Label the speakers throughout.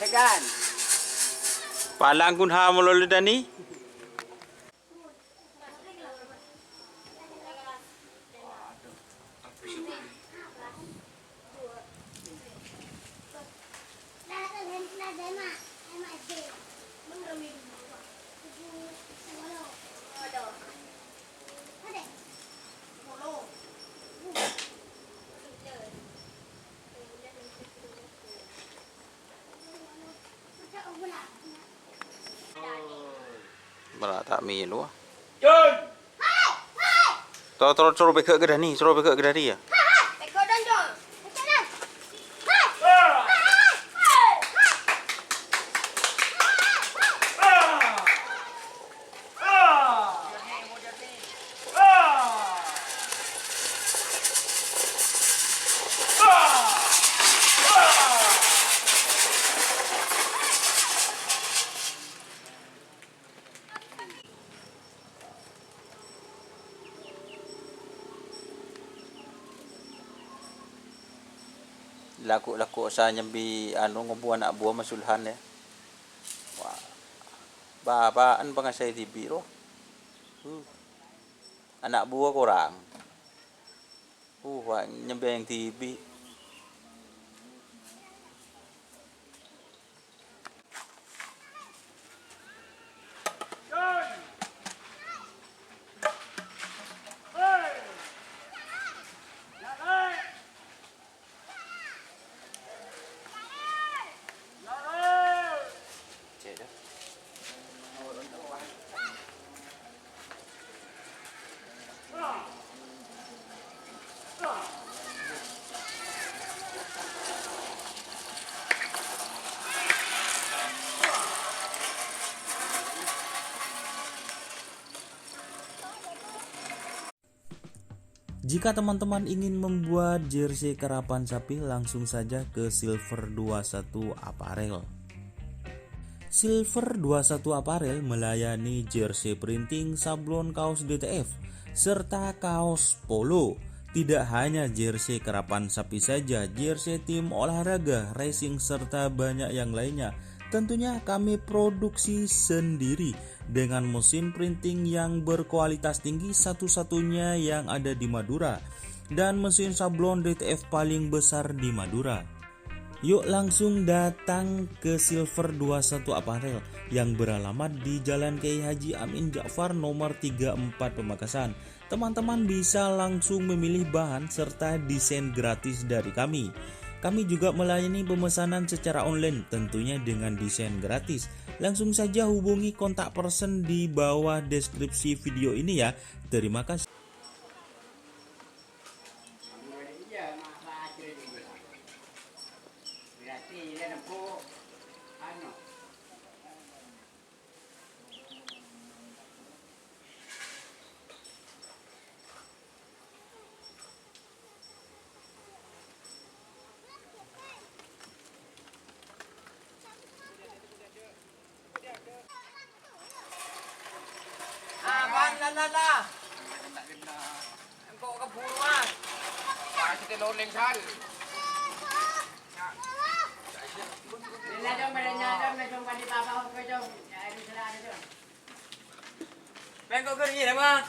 Speaker 1: Tegan.
Speaker 2: Palang kun ha mulol dani. Berata mi lu.
Speaker 1: Jun.
Speaker 2: Suruh beka ke dani, suruh beka ke dani ya. Laku sa nyambi anu ngobu anak buah masulhan ya. Wah. Bapaan pangasay TV ro. Anak buah kurang. Wah nyambi yang TV.
Speaker 3: Jika teman-teman ingin membuat jersey karapan sapi, langsung saja ke Silver 21 Apparel. Silver 21 Apparel melayani jersey printing, sablon kaos DTF, serta kaos polo. Tidak hanya jersey karapan sapi saja, jersey tim olahraga, racing, serta banyak yang lainnya. Tentunya kami produksi sendiri dengan mesin printing yang berkualitas tinggi, satu-satunya yang ada di Madura, dan mesin sablon DTF paling besar di Madura. Yuk langsung datang ke Silver 21 Apparel yang beralamat di Jalan Kiai Haji Amin Ja'far nomor 34 Pamekasan. Teman-teman bisa langsung memilih bahan serta desain gratis dari kami. Kami juga melayani pemesanan secara online, tentunya dengan desain gratis. Langsung saja hubungi kontak person di bawah deskripsi video ini ya. Terima kasih.
Speaker 1: Lala. Engkau keburuan. Kita loling sal. Jom bernyata, jom kadi papa ko jom. Ada sila ada jom. Bengkok kerja dah bang.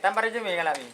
Speaker 1: Tampar aja mi kalau mi.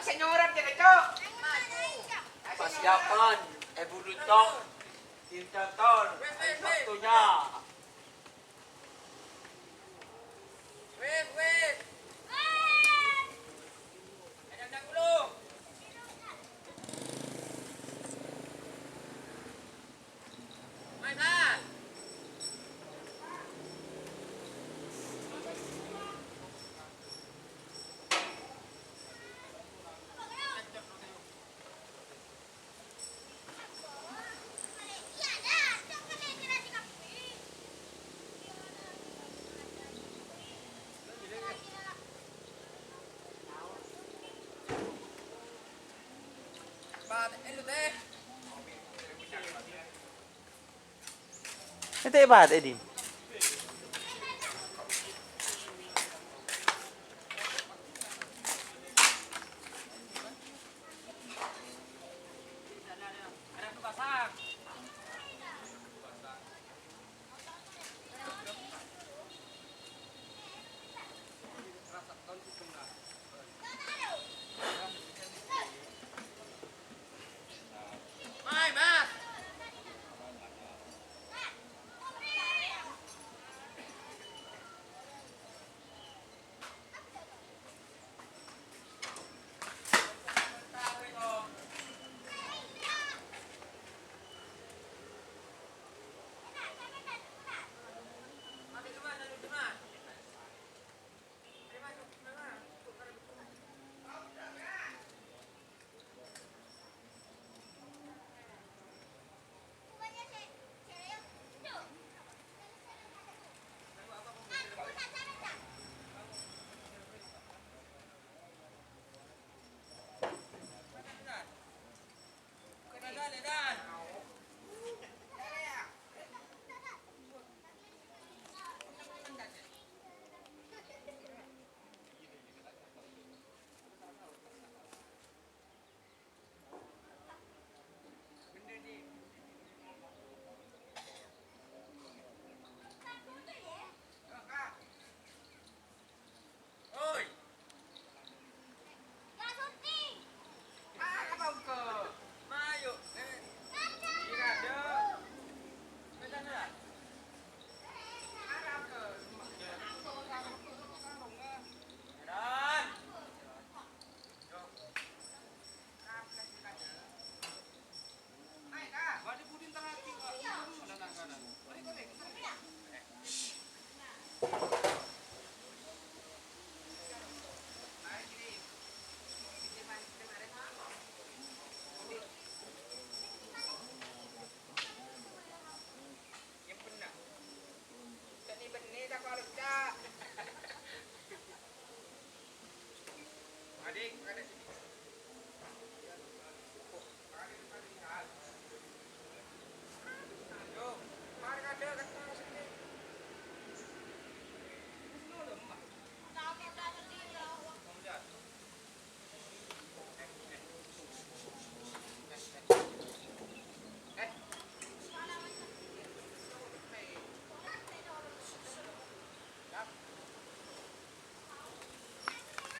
Speaker 1: senyuran dyan ito.
Speaker 4: Persiapan Ebulutok Tintaton ay waktunya.
Speaker 2: Ito ibahat, Edim.